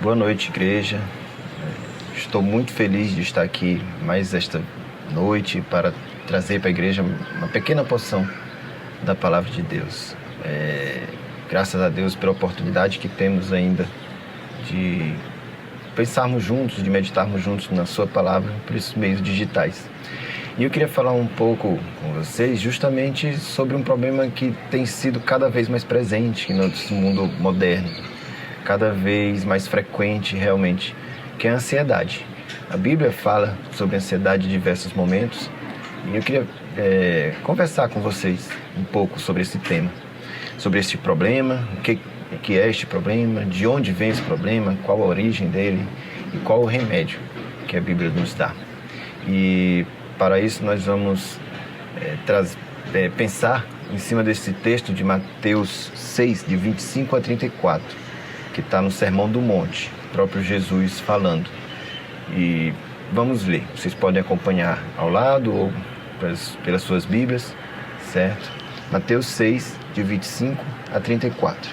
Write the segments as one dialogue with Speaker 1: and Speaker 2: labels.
Speaker 1: Boa noite, igreja. Estou muito feliz de estar aqui mais esta noite para trazer para a igreja uma pequena porção da palavra de Deus. Graças a Deus pela oportunidade que temos ainda de pensarmos juntos, de meditarmos juntos na sua palavra por esses meios digitais. E eu queria falar um pouco com vocês justamente sobre um problema que tem sido cada vez mais presente no nosso mundo moderno, cada vez mais frequente realmente, que é a ansiedade. A Bíblia fala sobre ansiedade em diversos momentos e eu queria conversar com vocês um pouco sobre esse tema, sobre este problema, o que é este problema, de onde vem esse problema, qual a origem dele e qual o remédio que a Bíblia nos dá. E para isso nós vamos pensar em cima desse texto de Mateus 6, de 25 a 34, que está no Sermão do Monte, próprio Jesus falando. E vamos ler, vocês podem acompanhar ao lado ou pelas suas Bíblias, certo? Mateus 6, de 25 a 34.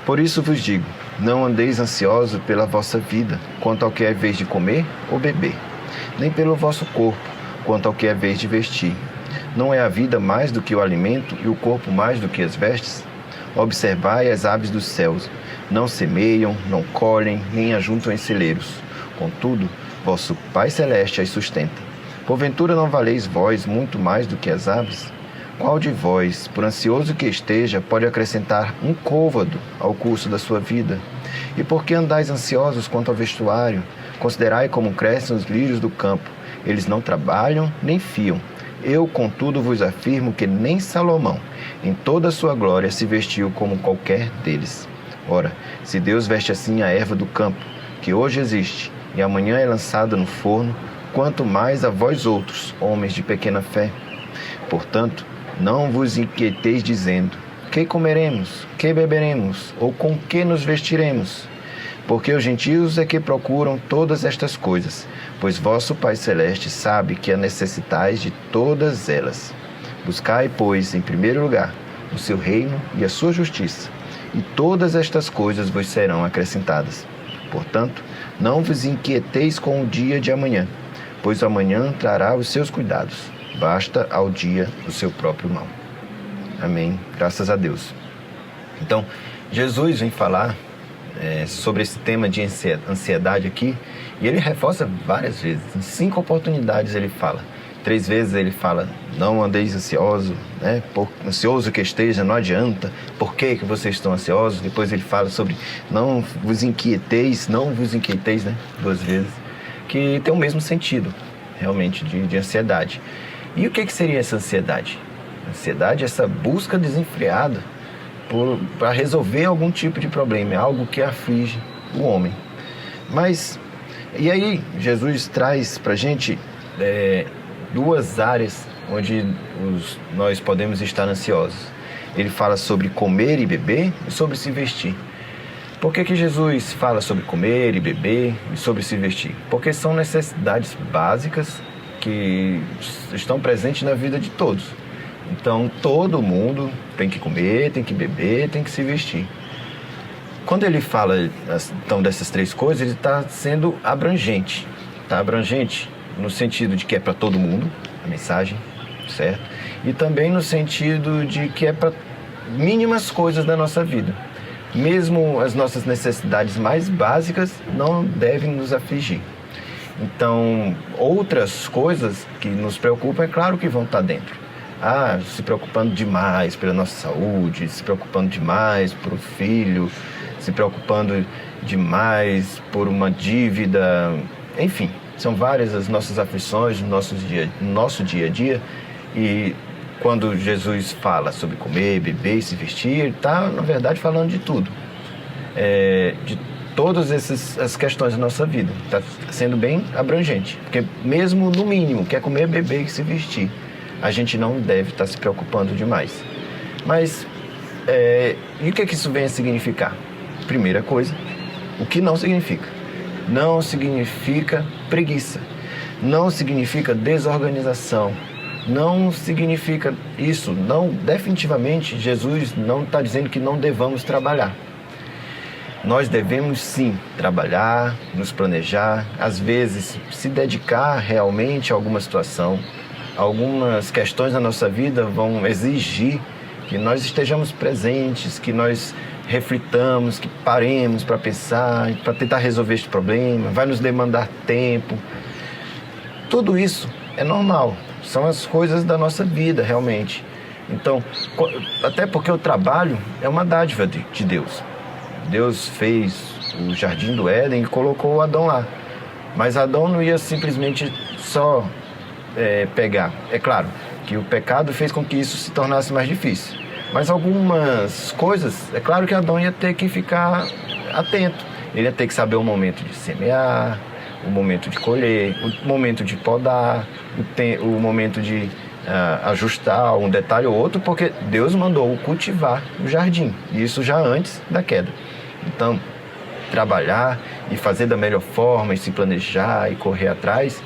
Speaker 1: Por isso vos digo, não andeis ansiosos pela vossa vida, quanto ao que é vez de comer ou beber, nem pelo vosso corpo, quanto ao que é vez de vestir. Não é a vida mais do que o alimento e o corpo mais do que as vestes? Observai as aves dos céus, não semeiam, não colhem, nem ajuntam em celeiros. Contudo, vosso Pai Celeste as sustenta. Porventura não valeis vós muito mais do que as aves? Qual de vós, por ansioso que esteja, pode acrescentar um côvado ao curso da sua vida? E por que andais ansiosos quanto ao vestuário? Considerai como crescem os lírios do campo. Eles não trabalham, nem fiam. Eu, contudo, vos afirmo que nem Salomão, em toda a sua glória, se vestiu como qualquer deles. Ora, se Deus veste assim a erva do campo, que hoje existe, e amanhã é lançada no forno, quanto mais a vós outros, homens de pequena fé. Portanto, não vos inquieteis dizendo, que comeremos, que beberemos, ou com que nos vestiremos? Porque os gentios é que procuram todas estas coisas, pois vosso Pai Celeste sabe que a necessitais de todas elas. Buscai, pois, em primeiro lugar, o seu reino e a sua justiça, e todas estas coisas vos serão acrescentadas. Portanto, não vos inquieteis com o dia de amanhã, pois amanhã trará os seus cuidados. Basta ao dia o seu próprio mal. Amém. Graças a Deus. Então, Jesus vem falar sobre esse tema de ansiedade aqui, e ele reforça várias vezes, em 5 oportunidades ele fala. 3 vezes ele fala, não andeis ansioso, né? Ansioso que esteja, não adianta, por que vocês estão ansiosos? Depois ele fala sobre não vos inquieteis, né? 2 vezes, que tem o mesmo sentido, realmente, de ansiedade. E o que seria essa ansiedade? Ansiedade é essa busca desenfreada para resolver algum tipo de problema, é algo que aflige o homem. Mas, e aí Jesus traz para a gente 2 áreas onde nós podemos estar ansiosos. Ele fala sobre comer e beber e sobre se vestir. Por que Jesus fala sobre comer e beber e sobre se vestir? Porque são necessidades básicas que estão presentes na vida de todos. Então, todo mundo tem que comer, tem que beber, tem que se vestir. Quando ele fala, então, dessas 3 coisas, ele está sendo abrangente. Está abrangente no sentido de que é para todo mundo, a mensagem, certo? E também no sentido de que é para mínimas coisas da nossa vida. Mesmo as nossas necessidades mais básicas não devem nos afligir. Então, outras coisas que nos preocupam, é claro que vão estar dentro. Se preocupando demais pela nossa saúde, se preocupando demais por um filho, se preocupando demais por uma dívida, enfim, são várias as nossas aflições no nosso dia a dia. E quando Jesus fala sobre comer, beber e se vestir, ele está, na verdade, falando de tudo, de todas as questões da nossa vida. Está sendo bem abrangente, porque mesmo no mínimo, que é comer, beber e se vestir, a gente não deve estar se preocupando demais. Mas, e o que isso vem a significar? Primeira coisa, o que não significa? Não significa preguiça, não significa desorganização, não significa isso. Não, definitivamente, Jesus não está dizendo que não devamos trabalhar. nós devemos sim trabalhar, nos planejar, às vezes se dedicar realmente a alguma situação. Algumas questões na nossa vida vão exigir que nós estejamos presentes, que nós reflitamos, que paremos para pensar, para tentar resolver este problema, vai nos demandar tempo. Tudo isso é normal, são as coisas da nossa vida realmente. Então, até porque o trabalho é uma dádiva de Deus. Deus fez o Jardim do Éden e colocou Adão lá. Mas Adão não ia simplesmente só pegar. É claro que o pecado fez com que isso se tornasse mais difícil. Mas algumas coisas, é claro que Adão ia ter que ficar atento. Ele ia ter que saber o momento de semear, o momento de colher, o momento de podar, o momento de ajustar um detalhe ou outro, porque Deus mandou cultivar o jardim, e isso já antes da queda. Então, trabalhar e fazer da melhor forma, e se planejar e correr atrás,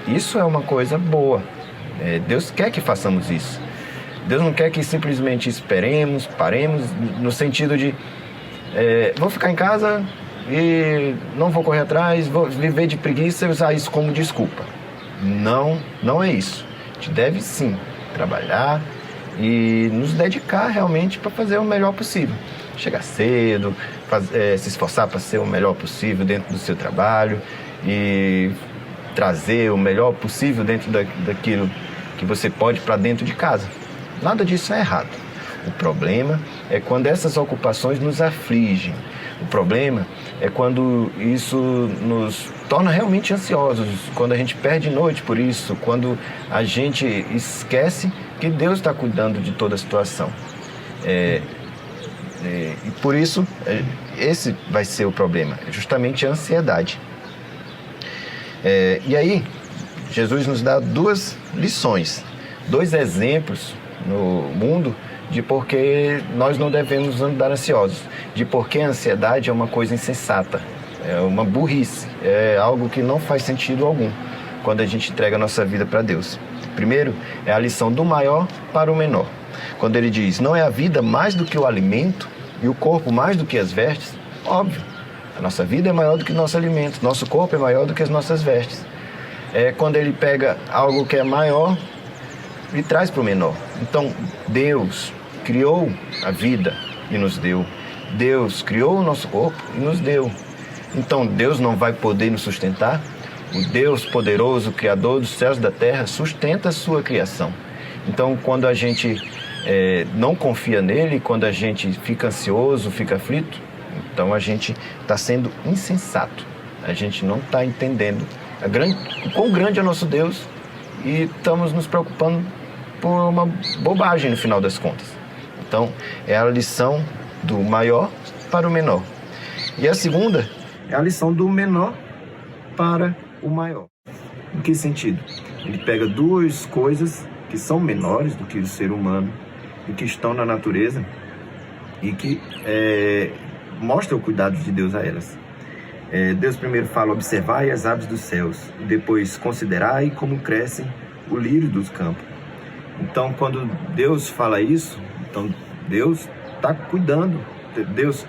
Speaker 1: isso é uma coisa boa. Deus quer que façamos isso. Deus não quer que simplesmente esperemos, paremos, no sentido de vou ficar em casa e não vou correr atrás, vou viver de preguiça e usar isso como desculpa. Não é isso. A gente deve sim trabalhar e nos dedicar realmente para fazer o melhor possível. Chegar cedo, se esforçar para ser o melhor possível dentro do seu trabalho e trazer o melhor possível dentro daquilo que você pode para dentro de casa. Nada disso é errado. O problema é quando essas ocupações nos afligem. O problema é quando isso nos torna realmente ansiosos, quando a gente perde noite por isso, quando a gente esquece que Deus está cuidando de toda a situação. E por isso, esse vai ser o problema, justamente a ansiedade. E aí, Jesus nos dá duas lições, dois exemplos no mundo de por que nós não devemos andar ansiosos, de por que a ansiedade é uma coisa insensata, é uma burrice, é algo que não faz sentido algum quando a gente entrega a nossa vida para Deus. Primeiro, é a lição do maior para o menor. Quando ele diz, não é a vida mais do que o alimento e o corpo mais do que as vestes? Óbvio, a nossa vida é maior do que o nosso alimento, nosso corpo é maior do que as nossas vestes. Quando ele pega algo que é maior e traz para o menor. Então, Deus criou a vida e nos deu. Deus criou o nosso corpo e nos deu. Então, Deus não vai poder nos sustentar? O Deus poderoso, Criador dos céus e da terra, sustenta a sua criação. Então, quando a gente não confia nele, quando a gente fica ansioso, fica aflito, então a gente está sendo insensato. A gente não está entendendo o quão grande é o nosso Deus e estamos nos preocupando por uma bobagem no final das contas. Então, é a lição do maior para o menor. E a segunda é a lição do menor para o maior. Em que sentido? Ele pega duas coisas que são menores do que o ser humano e que estão na natureza e que mostra o cuidado de Deus a elas. Deus primeiro fala, observai as aves dos céus, e depois considerai como crescem o lírio dos campos. Então, quando Deus fala isso, então Deus está cuidando, Deus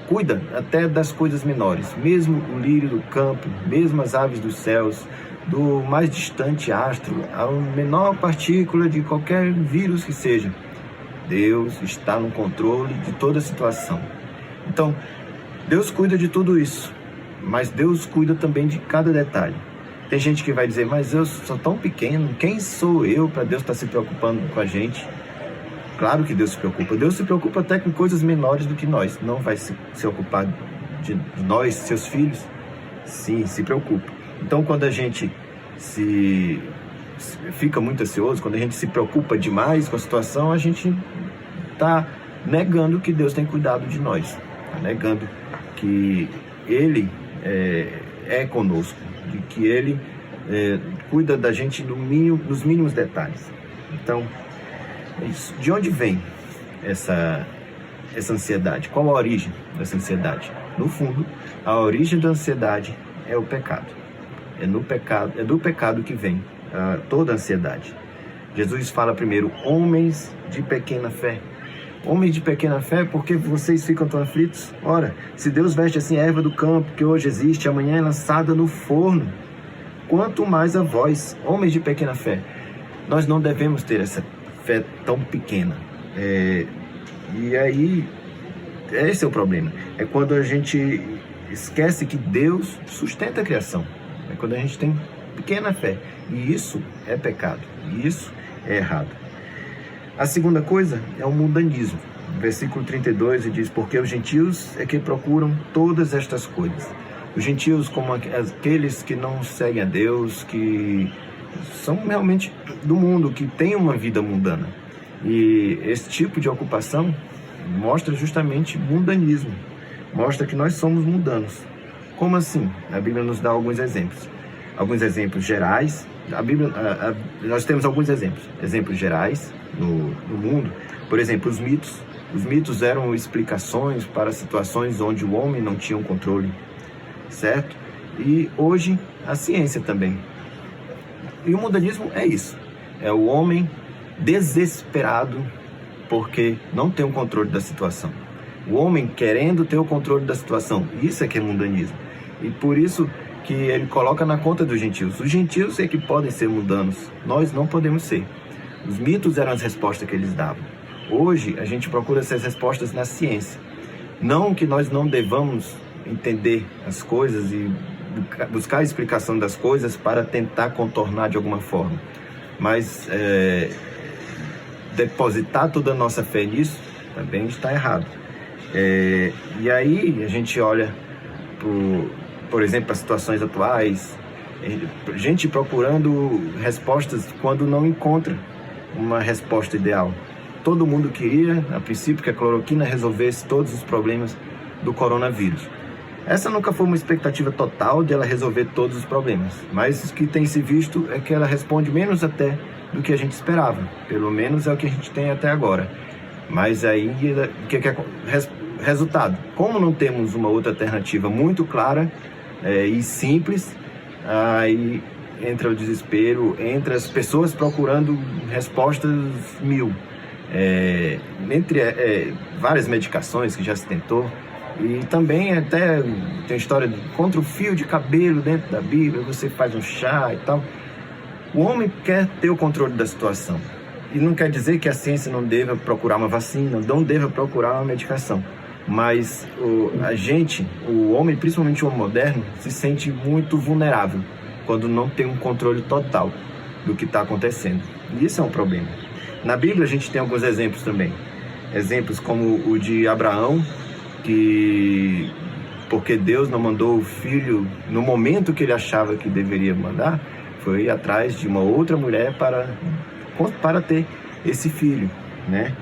Speaker 1: cuida até das coisas menores, mesmo o lírio do campo, mesmo as aves dos céus, do mais distante astro, a menor partícula de qualquer vírus que seja. Deus está no controle de toda a situação. Então, Deus cuida de tudo isso, mas Deus cuida também de cada detalhe. Tem gente que vai dizer, mas eu sou tão pequeno, quem sou eu para Deus estar se preocupando com a gente? Claro que Deus se preocupa. Deus se preocupa até com coisas menores do que nós. Não vai se ocupar de nós, seus filhos? Sim, se preocupa. Então, quando a gente fica muito ansioso, quando a gente se preocupa demais com a situação, a gente está negando que Deus tem cuidado de nós. Está negando que Ele é conosco, de que Ele cuida da gente nos mínimos detalhes. Então, de onde vem essa ansiedade? Qual a origem dessa ansiedade? No fundo, a origem da ansiedade é o pecado. É do pecado que vem toda a ansiedade. Jesus fala primeiro, homens de pequena fé. Homens de pequena fé, por que vocês ficam tão aflitos? Ora, se Deus veste assim a erva do campo, que hoje existe, amanhã é lançada no forno, quanto mais a vós, homens de pequena fé. Nós não devemos ter essa fé tão pequena. E aí, esse é o problema. É quando a gente esquece que Deus sustenta a criação. É quando a gente tem pequena fé. E isso é pecado. E isso é errado. A segunda coisa é o mundanismo. Versículo 32 diz: porque os gentios é que procuram todas estas coisas. Os gentios, como aqueles que não seguem a Deus, que são realmente do mundo, que têm uma vida mundana. E esse tipo de ocupação mostra justamente mundanismo. Mostra que nós somos mundanos. Como assim? A Bíblia nos dá alguns exemplos. Alguns exemplos gerais. Nós temos alguns exemplos gerais no mundo. Por exemplo, os mitos. Os mitos eram explicações para situações onde o homem não tinha um controle, certo? E hoje a ciência também. E o mundanismo é isso. É o homem desesperado porque não tem o controle da situação. O homem querendo ter o controle da situação. Isso é que é mundanismo. E por isso que ele coloca na conta dos gentios. Os gentios é que podem ser mundanos. Nós não podemos ser. Os mitos eram as respostas que eles davam. Hoje a gente procura essas respostas na ciência. Não que nós não devamos entender as coisas e buscar a explicação das coisas para tentar contornar de alguma forma. Mas depositar toda a nossa fé nisso também está errado. E aí a gente olha, por exemplo, as situações atuais, gente procurando respostas quando não encontra uma resposta ideal. Todo mundo queria, a princípio, que a cloroquina resolvesse todos os problemas do coronavírus. Essa nunca foi uma expectativa total de ela resolver todos os problemas, mas o que tem se visto é que ela responde menos até do que a gente esperava. Pelo menos é o que a gente tem até agora. Mas aí, o que é resultado? Como não temos uma outra alternativa muito clara e simples, aí entra o desespero, entra as pessoas procurando respostas mil. Entre várias medicações que já se tentou, e também até tem história contra o fio de cabelo dentro da Bíblia, você faz um chá e tal. O homem quer ter o controle da situação, e não quer dizer que a ciência não deva procurar uma vacina, não deva procurar uma medicação, mas o homem, principalmente o homem moderno, se sente muito vulnerável quando não tem um controle total do que está acontecendo, e isso é um problema. Na Bíblia a gente tem alguns exemplos também. Exemplos como o de Abraão, que porque Deus não mandou o filho no momento que ele achava que deveria mandar, foi atrás de uma outra mulher para ter esse filho, né?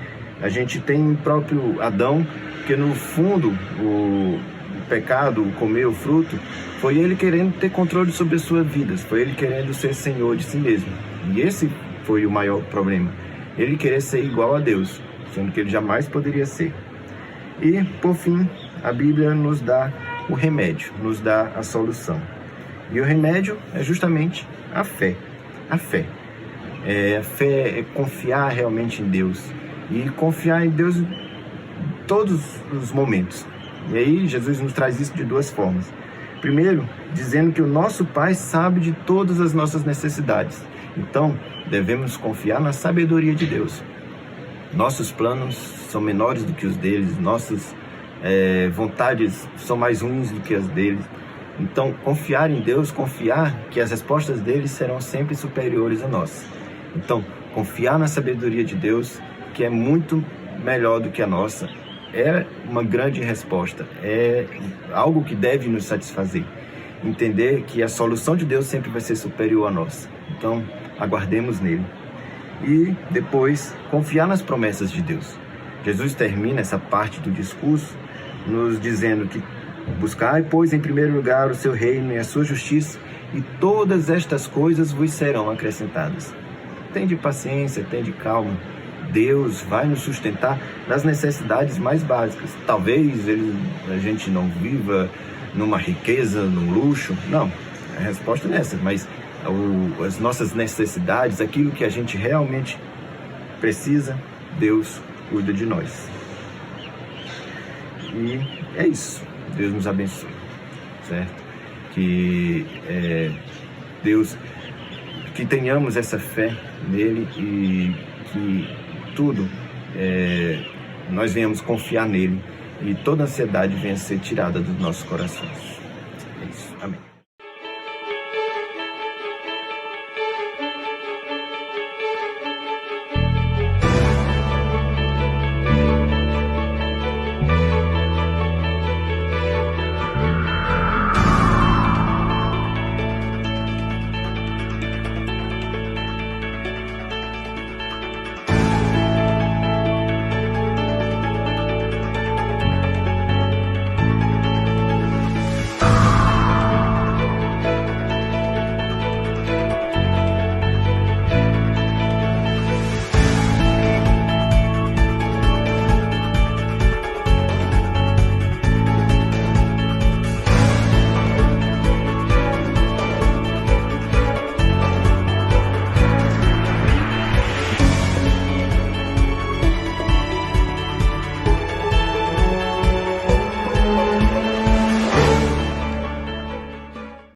Speaker 1: A gente tem o próprio Adão, que no fundo o pecado, comer o fruto, foi ele querendo ter controle sobre as suas vidas, foi ele querendo ser senhor de si mesmo. E esse foi o maior problema. Ele querer ser igual a Deus, sendo que ele jamais poderia ser. E, por fim, a Bíblia nos dá o remédio, nos dá a solução. E o remédio é justamente a fé. A fé. A fé é confiar realmente em Deus. E confiar em Deus em todos os momentos. E aí, Jesus nos traz isso de duas formas. Primeiro, dizendo que o nosso Pai sabe de todas as nossas necessidades. Então, devemos confiar na sabedoria de Deus. Nossos planos são menores do que os deles, nossas vontades são mais ruins do que as deles. Então, confiar em Deus, confiar que as respostas deles serão sempre superiores a nós. Então, confiar na sabedoria de Deus, que é muito melhor do que a nossa, é uma grande resposta, é algo que deve nos satisfazer. Entender que a solução de Deus sempre vai ser superior a nós. Então, aguardemos nele. E depois, confiar nas promessas de Deus. Jesus termina essa parte do discurso nos dizendo que buscai, pois, em primeiro lugar o seu reino e a sua justiça, e todas estas coisas vos serão acrescentadas. Tende paciência, tende calma. Deus vai nos sustentar nas necessidades mais básicas. Talvez a gente não viva numa riqueza, num luxo. Não, a resposta é essa, mas as nossas necessidades, aquilo que a gente realmente precisa, Deus cuida de nós. E é isso. Deus nos abençoe, certo? Que Deus, que tenhamos essa fé nele e que tudo nós venhamos confiar nele e toda ansiedade venha ser tirada dos nossos corações. É isso. Amém.